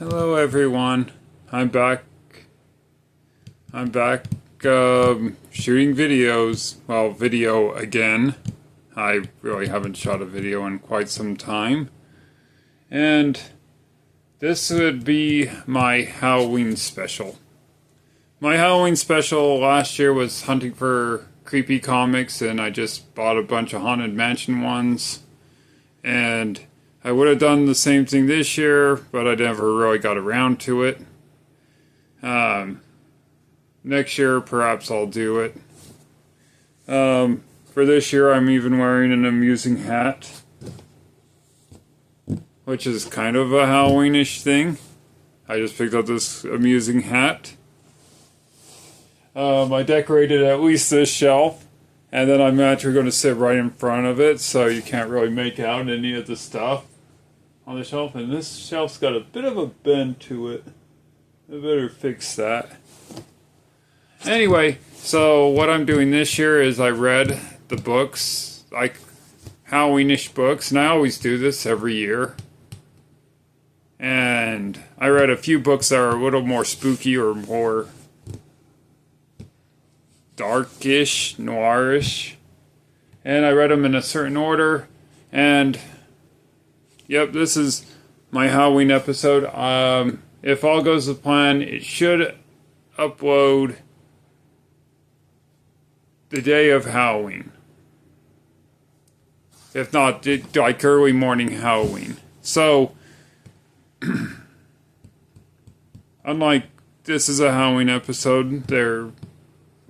Hello everyone. I'm back. I'm back shooting videos. Well, video again. I really haven't shot a video in quite some time. And this would be my Halloween special. My Halloween special last year was hunting for creepy comics, and I just bought a bunch of Haunted Mansion ones. And I would have done the same thing this year, but I never really got around to it. Next year, perhaps I'll do it. For this year, I'm even wearing an amusing hat, which is kind of a Halloweenish thing. I just picked up this amusing hat. I decorated at least this shelf, and then I'm actually going to sit right in front of it, so you can't really make out any of the stuff on the shelf. And this shelf's got a bit of a bend to it. I better fix that. Anyway, so what I'm doing this year is I read the books, like Halloweenish books, and I always do this every year. And I read a few books that are a little more spooky or more darkish, noirish. And I read them in a certain order. And yep, this is my Halloween episode. If all goes to plan, it should upload the day of Halloween. If not, like early morning Halloween. So, unlike this is a Halloween episode,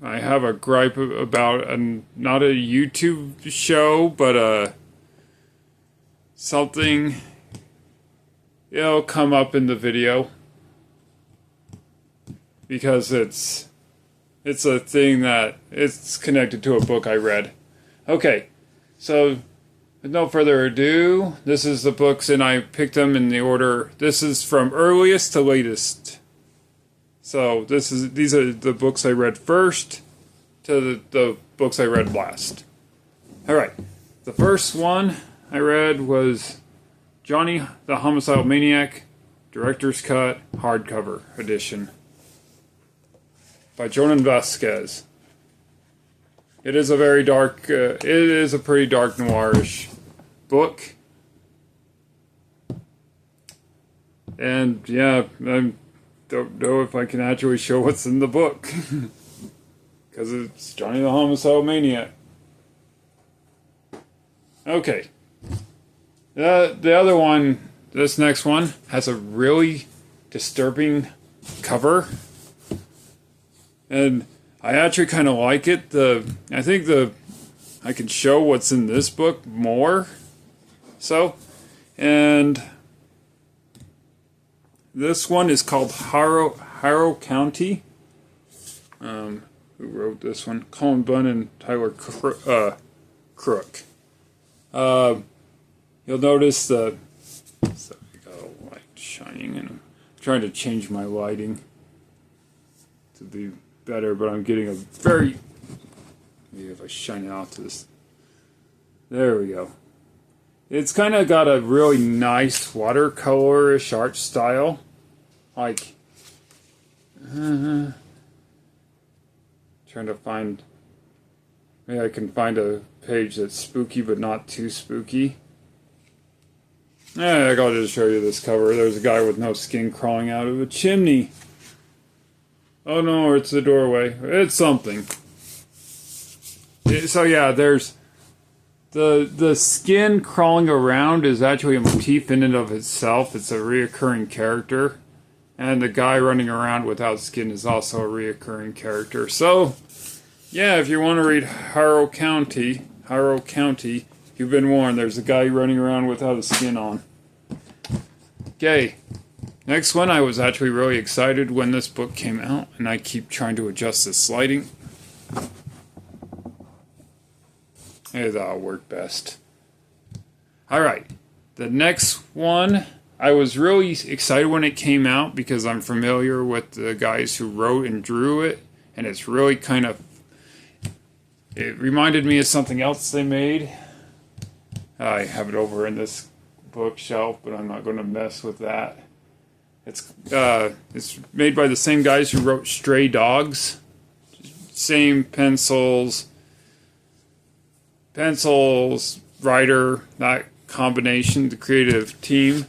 I have a gripe about not a YouTube show, but something. It'll come up in the video because it's a thing that it's connected to a book I read. Okay, so with no further ado, this is the books, and I picked them in the order. This is from earliest to latest. So these are the books I read first to the books I read last. All right, the first one I read was Johnny the Homicidal Maniac, Director's Cut, hardcover edition, by Jonan Vasquez. It is a very dark, it is a pretty dark noirish book. And yeah, I don't know if I can actually show what's in the book. Because it's Johnny the Homicidal Maniac. Okay. The other one, this next one, has a really disturbing cover. And I actually kind of like it. I think I can show what's in this book more. So, and this one is called Harrow County. Who wrote this one? Colin Bunn and Tyler Crook. You'll notice sorry, I got a light shining, and I'm trying to change my lighting to be better, but I'm getting maybe if I shine it out to this, there we go. It's kind of got a really nice watercolorish art style, like trying to find, maybe I can find a page that's spooky but not too spooky. I'll just show you this cover. There's a guy with no skin crawling out of a chimney. Oh no, it's the doorway. It's something. So yeah, there's the skin crawling around is actually a motif in and of itself. It's a reoccurring character. And the guy running around without skin is also a reoccurring character. So, yeah, if you want to read Harrow County, you've been warned. There's a guy running around without a skin on. Okay. Next one, I was actually really excited when this book came out, and I keep trying to adjust this lighting. Hey, that'll work best. Alright, the next one, I was really excited when it came out because I'm familiar with the guys who wrote and drew it, and it's really it reminded me of something else they made. I have it over in this bookshelf, but I'm not going to mess with that. It's made by the same guys who wrote Stray Dogs. Same pencils, writer, that combination, the creative team.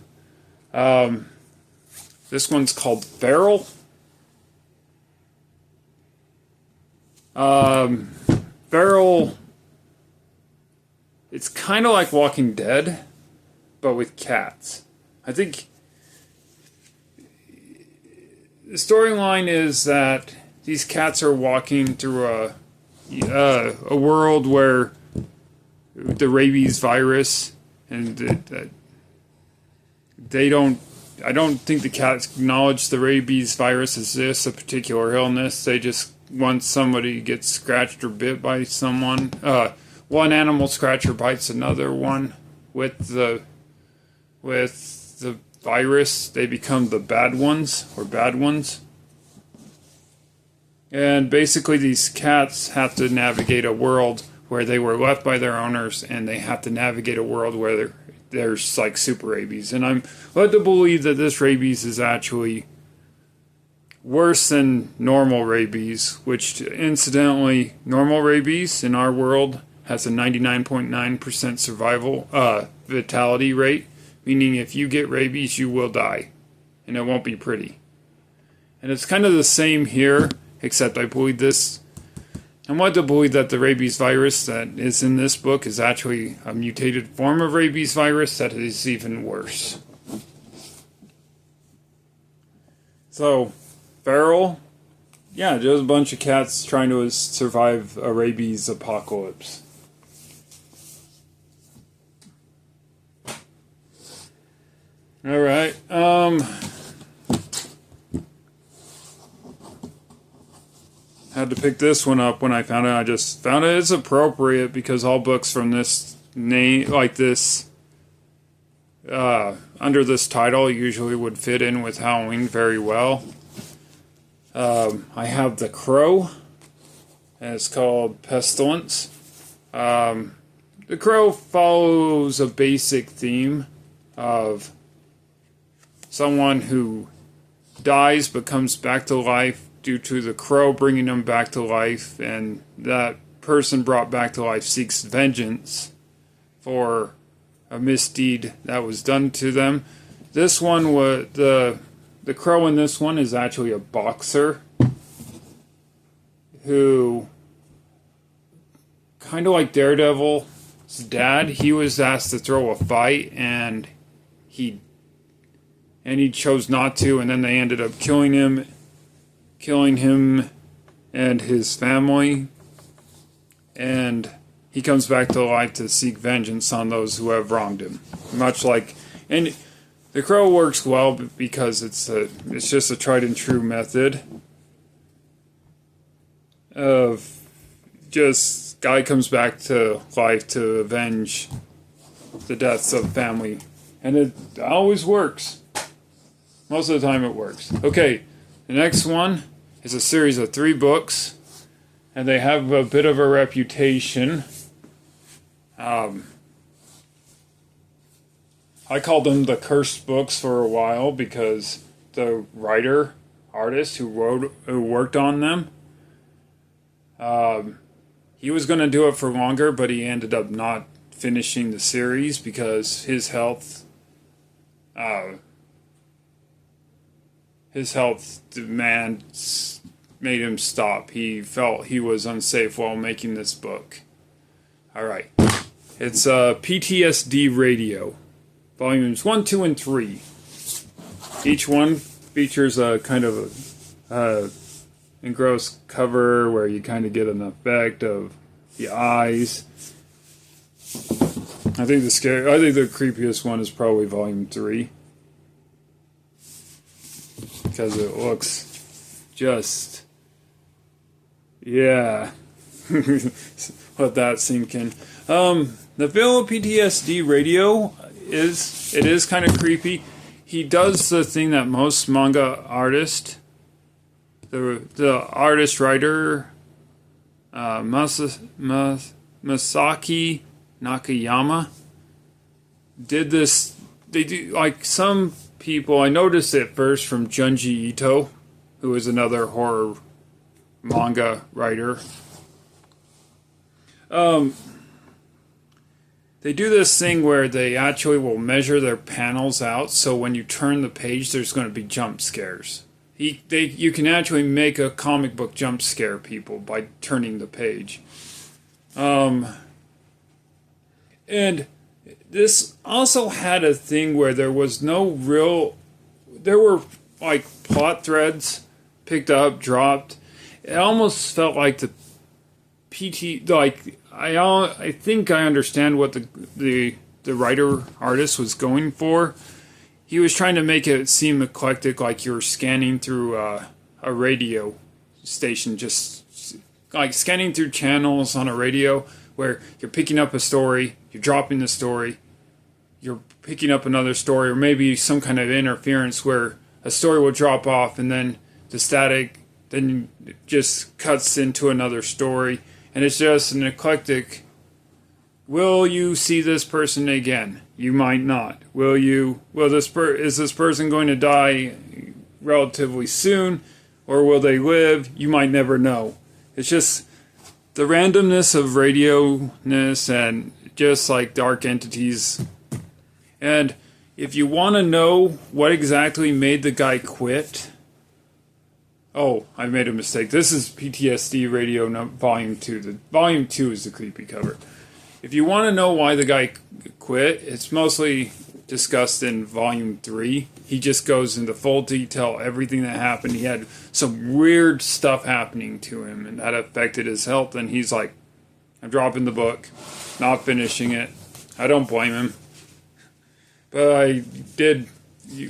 This one's called Feral. Feral, it's kind of like Walking Dead, but with cats. I think the storyline is that these cats are walking through a world where the rabies virus, and they don't. I don't think the cats acknowledge the rabies virus exists, a particular illness. They just, once somebody gets scratched or bit by someone, one animal scratcher bites another one with the virus, they become the bad ones or bad ones. And basically these cats have to navigate a world where they were left by their owners, and they have to navigate a world where there's like super rabies. And I'm led to believe that this rabies is actually worse than normal rabies, which incidentally, normal rabies in our world has a 99.9% survival vitality rate, meaning if you get rabies, you will die, and it won't be pretty. And it's kind of the same here, except I'm led to believe that the rabies virus that is in this book is actually a mutated form of rabies virus that is even worse. So, Feral, yeah, just a bunch of cats trying to survive a rabies apocalypse. Alright, had to pick this one up when I found it. I just found it is appropriate because all books from this name, like this, under this title, usually would fit in with Halloween very well. I have The Crow, and it's called Pestilence. The Crow follows a basic theme of someone who dies but comes back to life due to the crow bringing them back to life, and that person brought back to life seeks vengeance for a misdeed that was done to them. This one was the crow in this one is actually a boxer who, kind of like Daredevil's dad, he was asked to throw a fight, and he chose not to, and then they ended up killing him and his family, and he comes back to life to seek vengeance on those who have wronged him. Much like, and The Crow works well because it's just a tried and true method of just guy comes back to life to avenge the deaths of family, and it always works. Most of the time it works. Okay, the next one is a series of 3 books, and they have a bit of a reputation. I called them the cursed books for a while because the artist who worked on them, he was going to do it for longer, but he ended up not finishing the series because his health demands made him stop. He felt he was unsafe while making this book. Alright. It's PTSD Radio. Volumes 1, 2, and 3. Each one features a kind of engrossed cover where you kind of get an effect of the eyes. I think the creepiest one is probably Volume 3. Because it looks just, yeah. Let that sink in. The film PTSD Radio is kind of creepy. He does the thing that most manga artists, the artist writer Masaki Nakayama did this. They do, like, some people. I noticed it first from Junji Ito, who is another horror manga writer. They do this thing where they actually will measure their panels out, so when you turn the page, there's going to be jump scares. You can actually make a comic book jump scare people by turning the page. And this also had a thing where there was no real... There were like plot threads picked up, dropped. It almost felt like the PT... Like, I think I understand what the writer artist was going for. He was trying to make it seem eclectic, like you're scanning through a radio station, just like scanning through channels on a radio, where you're picking up a story, you're dropping the story, you're picking up another story, or maybe some kind of interference where a story will drop off and then the static then just cuts into another story, and it's just an eclectic. Will you see this person again? You might not. Is this person going to die relatively soon, or will they live? You might never know. It's just the randomness of radio-ness and just like dark entities. And if you want to know what exactly made the guy quit... Oh, I made a mistake. This is PTSD Radio Volume 2. Volume 2 is the creepy cover. If you want to know why the guy quit, it's mostly discussed in Volume 3. He just goes into full detail, everything that happened. He had some weird stuff happening to him, and that affected his health, and he's like, I'm dropping the book, not finishing it. I don't blame him. But I did,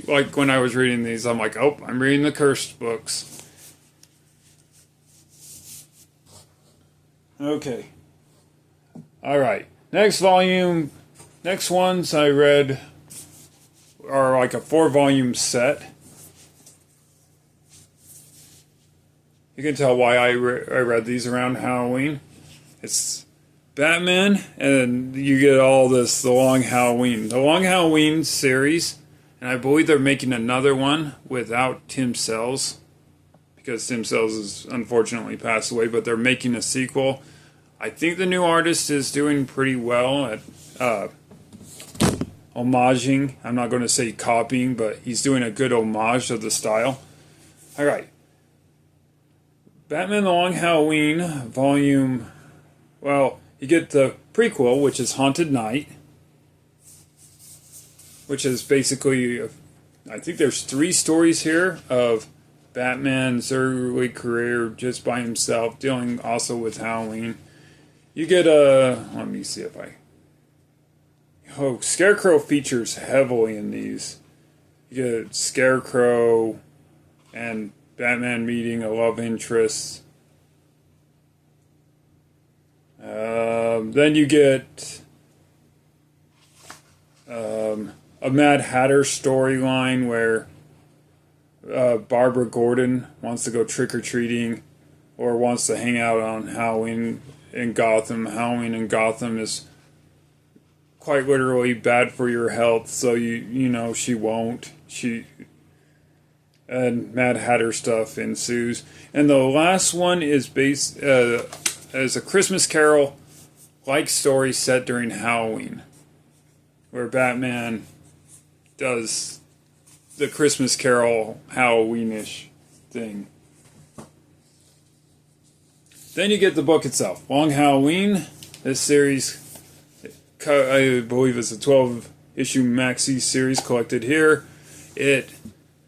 like when I was reading these, I'm like, oh, I'm reading the cursed books. Okay. Alright. Next ones I read are like a 4-volume set. You can tell why I read these around Halloween. It's Batman, and you get all this, The Long Halloween. The Long Halloween series, and I believe they're making another one without Tim Sells, because Tim Sells has unfortunately passed away, but they're making a sequel. I think the new artist is doing pretty well at homaging. I'm not going to say copying, but he's doing a good homage of the style. Alright. Batman The Long Halloween, volume... Well, you get the prequel, which is Haunted Night, which is basically... I think there's 3 stories here of Batman's early career just by himself, dealing also with Halloween. You get let me see if I... Oh, Scarecrow features heavily in these. You get Scarecrow and Batman meeting a love interest. Then you get a Mad Hatter storyline where Barbara Gordon wants to go trick-or-treating or wants to hang out on Halloween in Gotham. Halloween in Gotham is quite literally bad for your health, so you know she won't. And Mad Hatter stuff ensues. And the last one is based as a Christmas Carol like story set during Halloween, where Batman does the Christmas Carol Halloweenish thing. Then you get the book itself, Long Halloween. This series, I believe, is a 12-issue maxi series collected here. It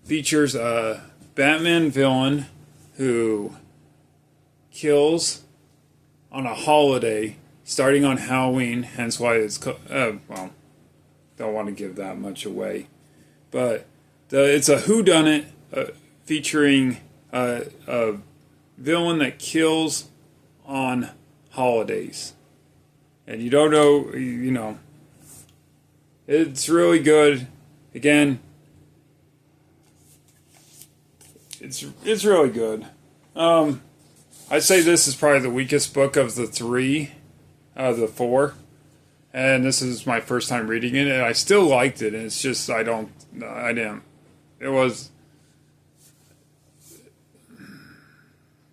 features a Batman villain who kills on a holiday starting on Halloween, hence why it's well, don't want to give that much away, but it's a whodunit featuring a villain that kills on holidays, and you don't know, you know, it's really good. Again, it's really good. I'd say this is probably the weakest book of the 3, the 4, and this is my first time reading it, and I still liked it. And it's just I didn't It was.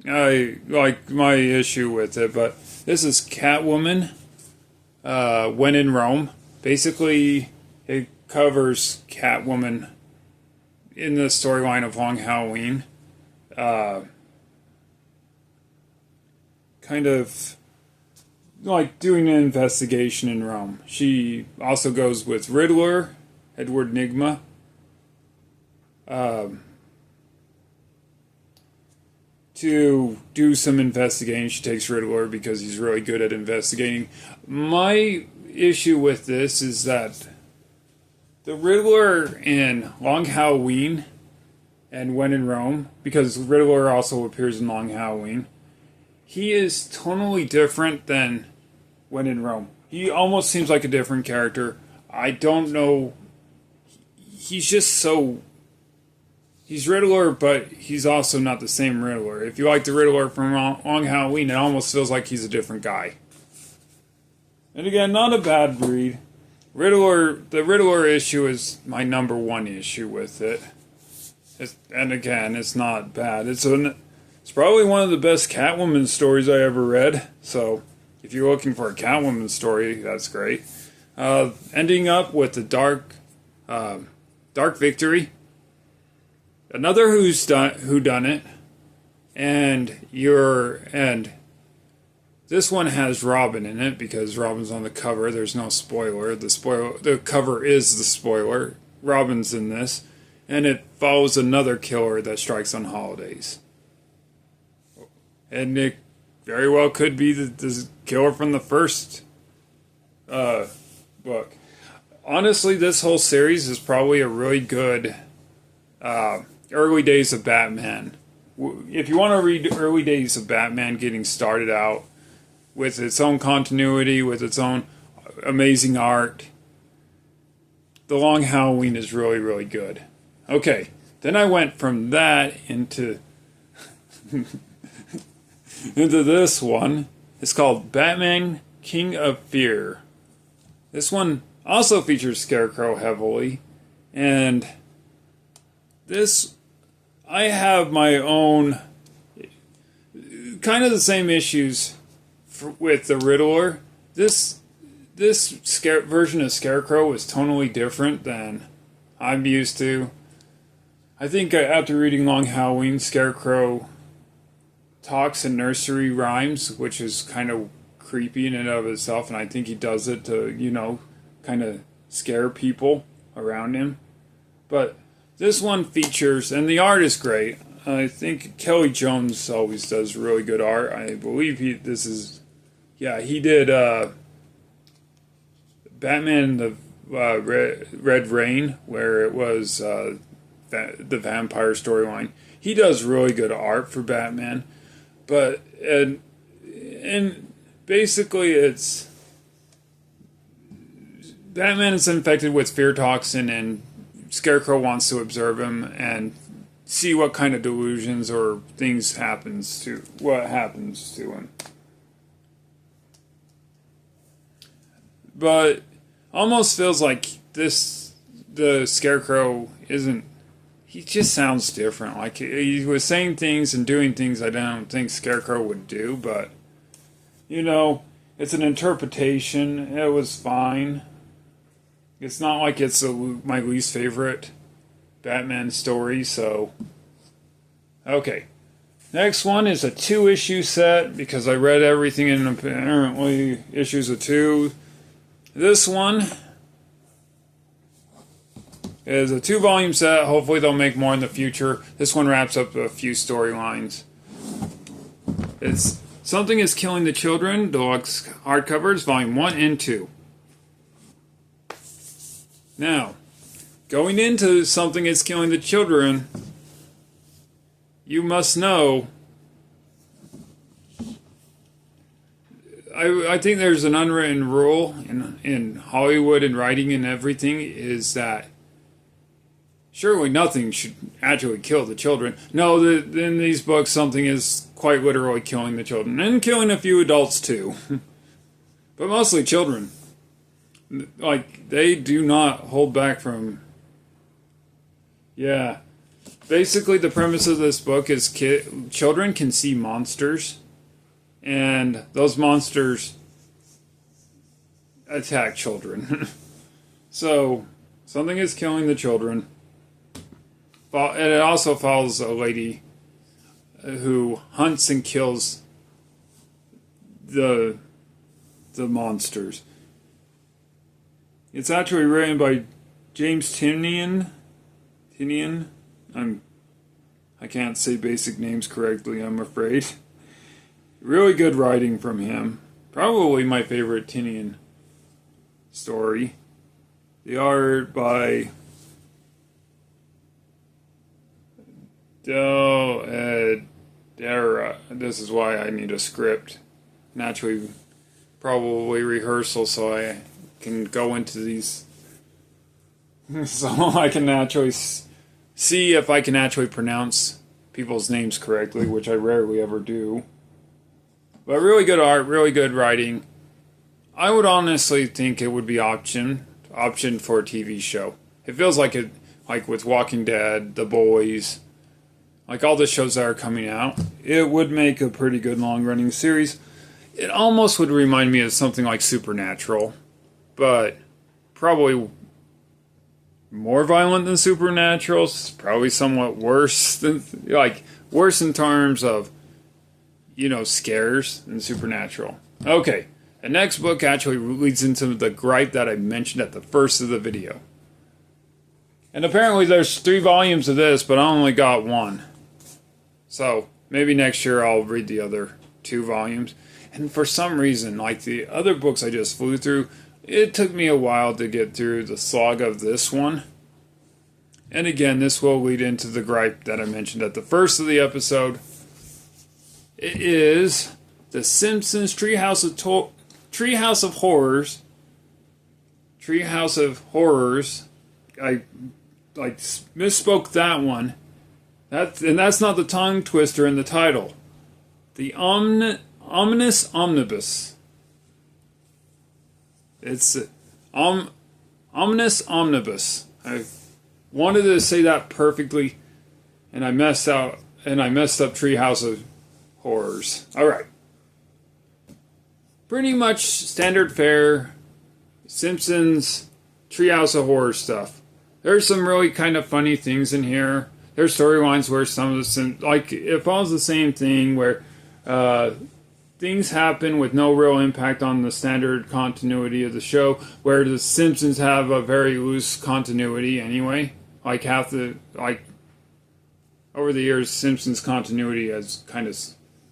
I like my issue with it, but this is Catwoman. When in Rome. Basically, it covers Catwoman in the storyline of Long Halloween. Kind of like doing an investigation in Rome. She also goes with Riddler, Edward Nygma. To do some investigating. She takes Riddler because he's really good at investigating. My issue with this is that the Riddler in Long Halloween and When in Rome, because Riddler also appears in Long Halloween, he is totally different than When in Rome. He almost seems like a different character. I don't know. He's just so... He's Riddler, but he's also not the same Riddler. If you like the Riddler from Long Halloween, it almost feels like he's a different guy. And again, not a bad read. The Riddler issue is my number one issue with it. And again, it's not bad. It's probably one of the best Catwoman stories I ever read. So, if you're looking for a Catwoman story, that's great. Ending up with the Dark Victory. Another whodunit, and this one has Robin in it because Robin's on the cover. There's no spoiler. The cover is the spoiler. Robin's in this, and it follows another killer that strikes on holidays. And it very well could be the killer from the first book. Honestly, this whole series is probably a really good early days of Batman. If you want to read early days of Batman getting started out with its own continuity, with its own amazing art, The Long Halloween is really, really good. Okay, then I went from that into into this one. It's called Batman King of Fear. This one also features Scarecrow heavily, and this, I have my own, kind of the same issues with the Riddler. This version of Scarecrow is totally different than I'm used to. I think after reading Long Halloween, Scarecrow talks in nursery rhymes, which is kind of creepy in and of itself, and I think he does it to, kind of scare people around him. But this one features, and the art is great. I think Kelly Jones always does really good art. I believe he did Batman the Red Rain, where it was the vampire storyline. He does really good art for Batman, but and basically it's Batman is infected with fear toxin, and Scarecrow wants to observe him and see what kind of delusions or things happens to him. But almost feels like the Scarecrow isn't. He just sounds different. Like he was saying things and doing things I don't think Scarecrow would do. But it's an interpretation. It was fine. It's not like it's my least favorite Batman story, so... Okay. Next one is a 2-issue set, because I read everything in apparently issues of 2. This one is a 2-volume set. Hopefully they'll make more in the future. This one wraps up a few storylines. It's Something is Killing the Children, deluxe hardcovers, volume 1 and 2. Now, going into Something is Killing the Children, you must know, I think there's an unwritten rule in Hollywood and writing and everything, is that surely nothing should actually kill the children. No, in these books, something is quite literally killing the children, and killing a few adults too, but mostly children. Like, they do not hold back from Yeah. Basically, the premise of this book is children can see monsters, and those monsters attack children. So, something is killing the children. And it also follows a lady who hunts and kills the monsters. It's actually written by James Tynion. I can't say basic names correctly, I'm afraid. Really good writing from him. Probably my favorite Tynion story. The art by Del Dara. This is why I need a script. Naturally, probably rehearsal so I can go into these. So I can actually see if I can actually pronounce people's names correctly, which I rarely ever do. But really good art, really good writing. I would honestly think it would be optioned for a TV show. It feels like it, like with Walking Dead, The Boys, like all the shows that are coming out. It would make a pretty good long-running series. It almost would remind me of something like Supernatural, but probably more violent than Supernatural. It's probably somewhat worse than, like, worse in terms of, scares than Supernatural. Okay, the next book actually leads into the gripe that I mentioned at the first of the video. And apparently there's 3 volumes of this, but I only got 1. So, maybe next year I'll read the other 2 volumes. And for some reason, like the other books I just flew through, it took me a while to get through the slog of this one. And again, this will lead into the gripe that I mentioned at the first of the episode. It is The Simpsons Treehouse of Horrors. Treehouse of Horrors. I misspoke that one. That's not the tongue twister in the title. The Ominous Omnibus. It's Ominous Omnibus. I wanted to say that perfectly, and I messed up Treehouse of Horrors. Alright. Pretty much standard fare Simpsons Treehouse of Horrors stuff. There's some really kind of funny things in here. There's storylines where some of the it follows the same thing where things happen with no real impact on the standard continuity of the show, where the Simpsons have a very loose continuity anyway. Over the years, Simpsons continuity has kind of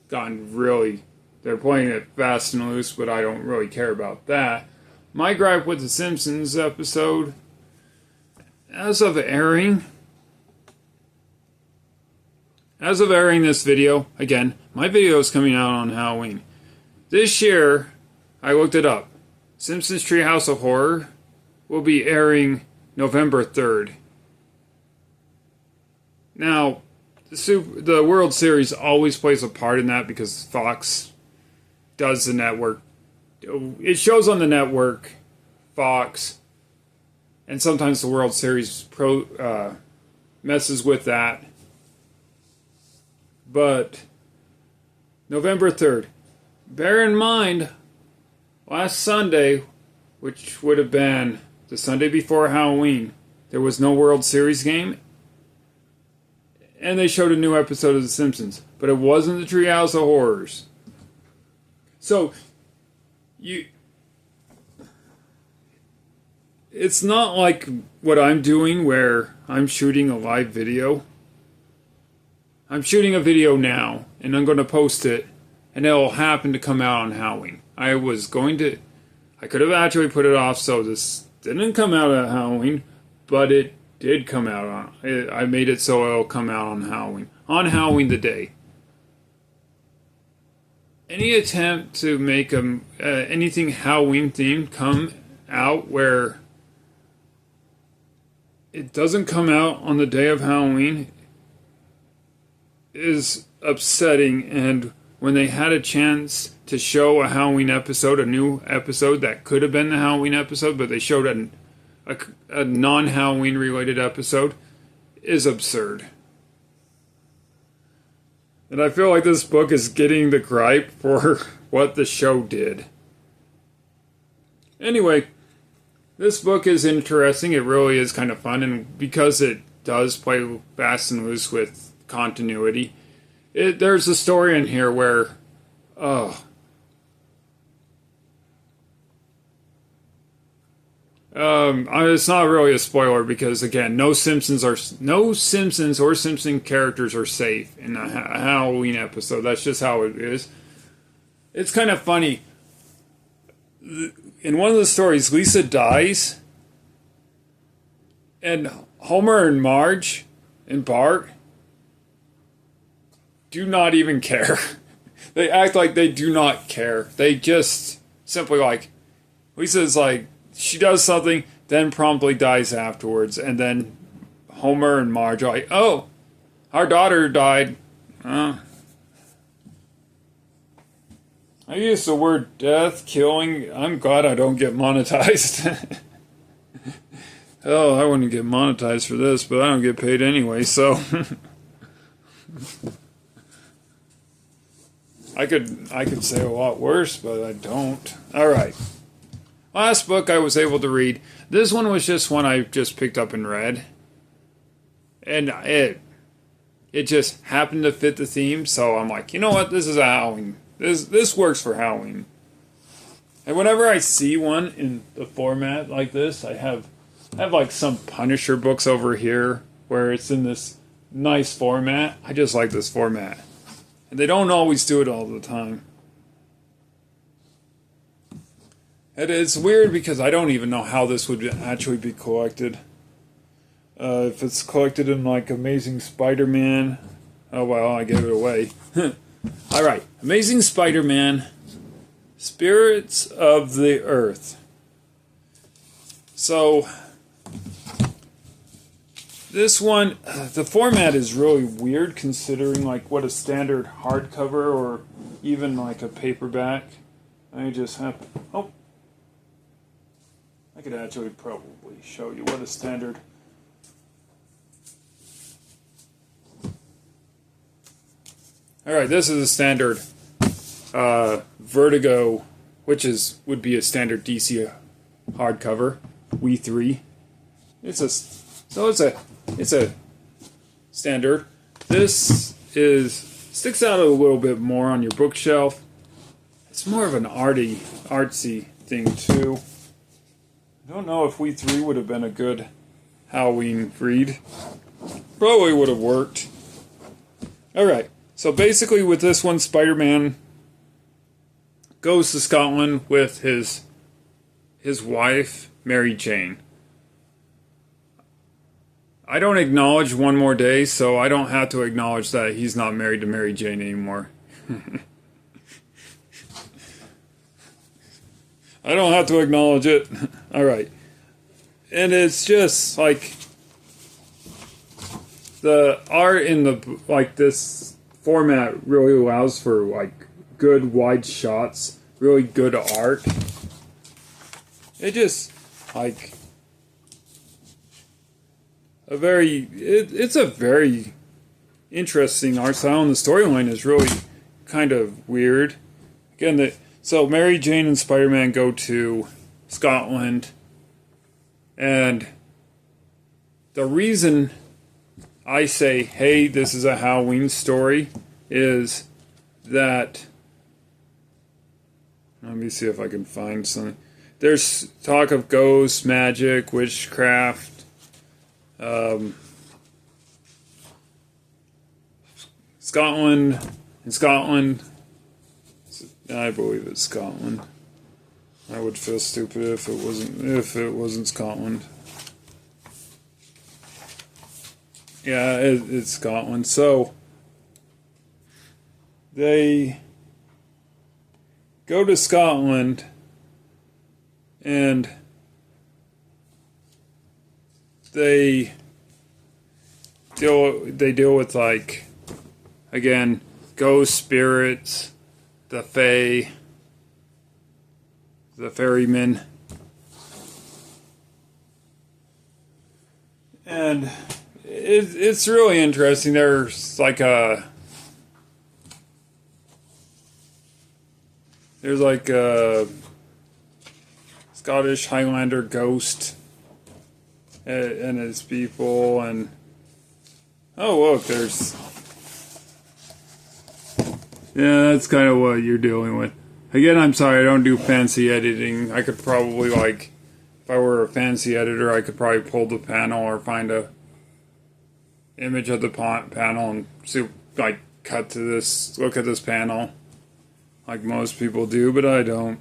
gotten really, they're playing it fast and loose, but I don't really care about that. My gripe with the Simpsons episode, as of airing this video, again, my video is coming out on Halloween. This year, I looked it up. Simpsons Treehouse of Horror will be airing November 3rd. Now, the World Series always plays a part in that because Fox does the network. It shows on the network, Fox, and sometimes the World Series messes with that. But November 3rd. Bear in mind, last Sunday, which would have been the Sunday before Halloween, there was no World Series game. And they showed a new episode of The Simpsons. But it wasn't the Treehouse of Horrors. So, it's not like what I'm doing where I'm shooting a live video. I'm shooting a video now, and I'm going to post it, and it'll happen to come out on Halloween. I could have actually put it off so this didn't come out at Halloween, but it did come out on, I made it so it'll come out on Halloween. On Halloween the day. Any attempt to make anything Halloween themed come out where it doesn't come out on the day of Halloween is upsetting. And when they had a chance to show a Halloween episode, a new episode that could have been the Halloween episode, but they showed a non-Halloween related episode, is absurd. And I feel like this book is getting the gripe for what the show did. Anyway, this book is interesting. It really is kind of fun. And because it does play fast and loose with continuity, there's a story in here where, it's not really a spoiler because again, no Simpsons or Simpson characters are safe in a Halloween episode. That's just how it is. It's kind of funny. In one of the stories, Lisa dies, and Homer and Marge and Bart do not even care. They act like they do not care. They just simply like, Lisa's like, she does something, then promptly dies afterwards, and then Homer and Marge are like, oh, our daughter died. I use the word death, killing. I'm glad I don't get monetized. Oh, I wouldn't get monetized for this, but I don't get paid anyway, so I could say a lot worse, but I don't. All right. Last book I was able to read. This one was just one I just picked up and read. And it just happened to fit the theme, so I'm like, you know what, this is a Halloween. This works for Halloween. And whenever I see one in the format like this, I have like some Punisher books over here where it's in this nice format. I just like this format. And they don't always do it all the time. And it's weird because I don't even know how this would actually be collected. If it's collected in like Amazing Spider-Man. Oh well, I gave it away. Alright, Amazing Spider-Man, Spirits of the Earth. So, this one, the format is really weird considering like what a standard hardcover or even like a paperback. I just have, I could actually probably show you what a standard. Alright, this is a standard Vertigo, which would be a standard DC hardcover, We 3. It's a standard. This sticks out a little bit more on your bookshelf. It's more of an artsy thing too. I don't know if We 3 would have been a good Halloween read. Probably would have worked. Alright, so basically with this one, Spider-Man goes to Scotland with his wife, Mary Jane. I don't acknowledge One More Day, so I don't have to acknowledge that he's not married to Mary Jane anymore. I don't have to acknowledge it. Alright. And it's just like the art in this format really allows for like good wide shots, really good art. It just like it's a very interesting art style, and the storyline is really kind of weird. Again, so Mary Jane and Spider-Man go to Scotland, and the reason I say, hey, this is a Halloween story, is that, let me see if I can find something. There's talk of ghosts, magic, witchcraft, Scotland, I believe it's Scotland. I would feel stupid if it wasn't Scotland. Yeah, it's Scotland. So they go to Scotland and they deal with like, again, ghost spirits, the fae, the ferrymen, and it's really interesting. There's like a Scottish Highlander ghost and his people, and oh look, there's yeah, that's kind of what you're dealing with. Again, I'm sorry, I don't do fancy editing. I could probably if I were a fancy editor, I could probably pull the panel or find a image of the panel and see, cut to this, look at this panel, like most people do, but I don't.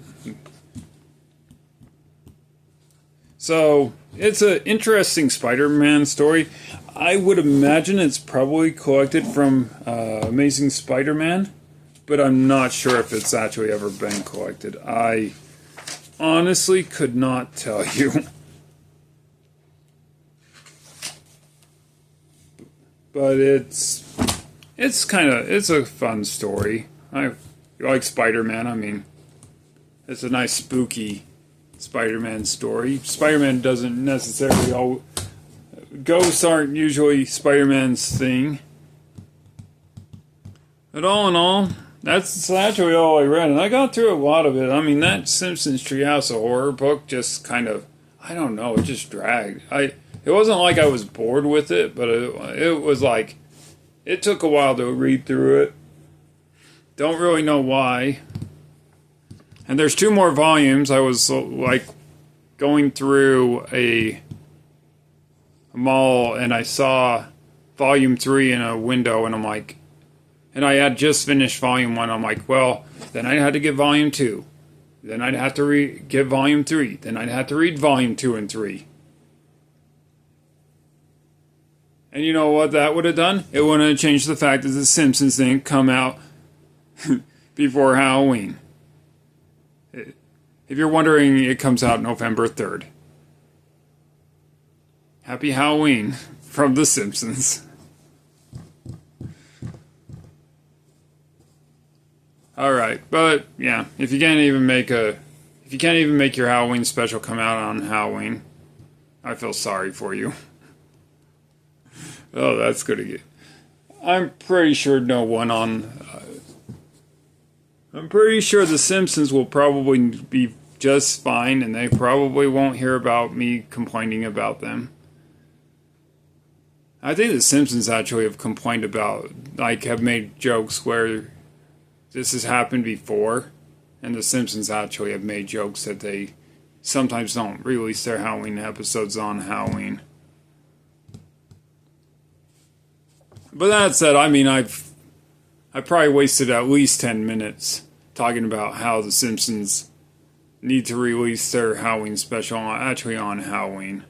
So, it's an interesting Spider-Man story. I would imagine it's probably collected from Amazing Spider-Man, but I'm not sure if it's actually ever been collected. I honestly could not tell you. But it's a fun story. I like Spider-Man. I mean, it's a nice spooky Spider-Man story. Spider-Man doesn't necessarily ghosts aren't usually Spider-Man's thing. But all in all, that's actually all I read, and I got through a lot of it. I mean, that Simpsons Treehouse of Horror book just kind of, I don't know, it just dragged. It wasn't like I was bored with it, but it was like, it took a while to read through it. Don't really know why. And there's 2 more volumes. I was going through a mall and I saw volume 3 in a window, and I'm like, and I had just finished volume 1. I'm like, well, then I had to get volume 2. Then I'd have to get volume 3. Then I'd have to read volume 2 and 3. And you know what that would have done? It wouldn't have changed the fact that The Simpsons didn't come out before Halloween. If you're wondering, it comes out November 3rd. Happy Halloween from The Simpsons. Alright, but yeah, if you can't even make your Halloween special come out on Halloween, I feel sorry for you. Oh, that's gonna get. I'm pretty sure I'm pretty sure The Simpsons will probably be just fine, and they probably won't hear about me complaining about them. I think The Simpsons actually have complained about, have made jokes where this has happened before, and The Simpsons actually have made jokes that they sometimes don't release their Halloween episodes on Halloween. But that said, I mean, I probably wasted at least 10 minutes talking about how The Simpsons need to release their Halloween special actually on Halloween.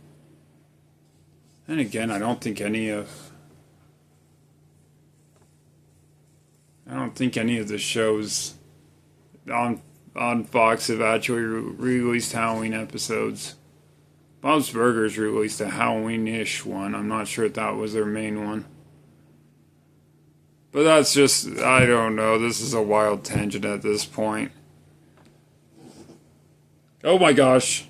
And again, I don't think any of the shows on Fox have actually released Halloween episodes. Bob's Burgers released a Halloween-ish one. I'm not sure if that was their main one. But that's just, I don't know. This is a wild tangent at this point. Oh my gosh.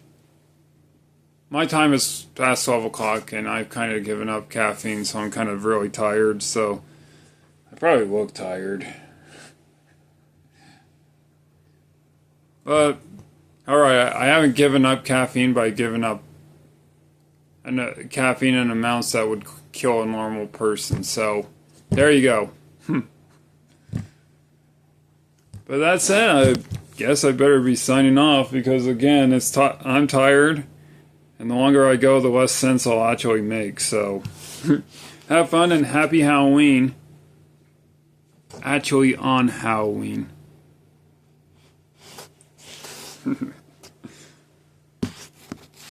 My time is past 12 o'clock, and I've kind of given up caffeine, so I'm kind of really tired, so I probably look tired. But, alright, I haven't given up caffeine by giving up caffeine in amounts that would kill a normal person, so there you go. But that said, I guess I better be signing off, because again, I'm tired, and the longer I go, the less sense I'll actually make. So, have fun and happy Halloween. Actually on Halloween.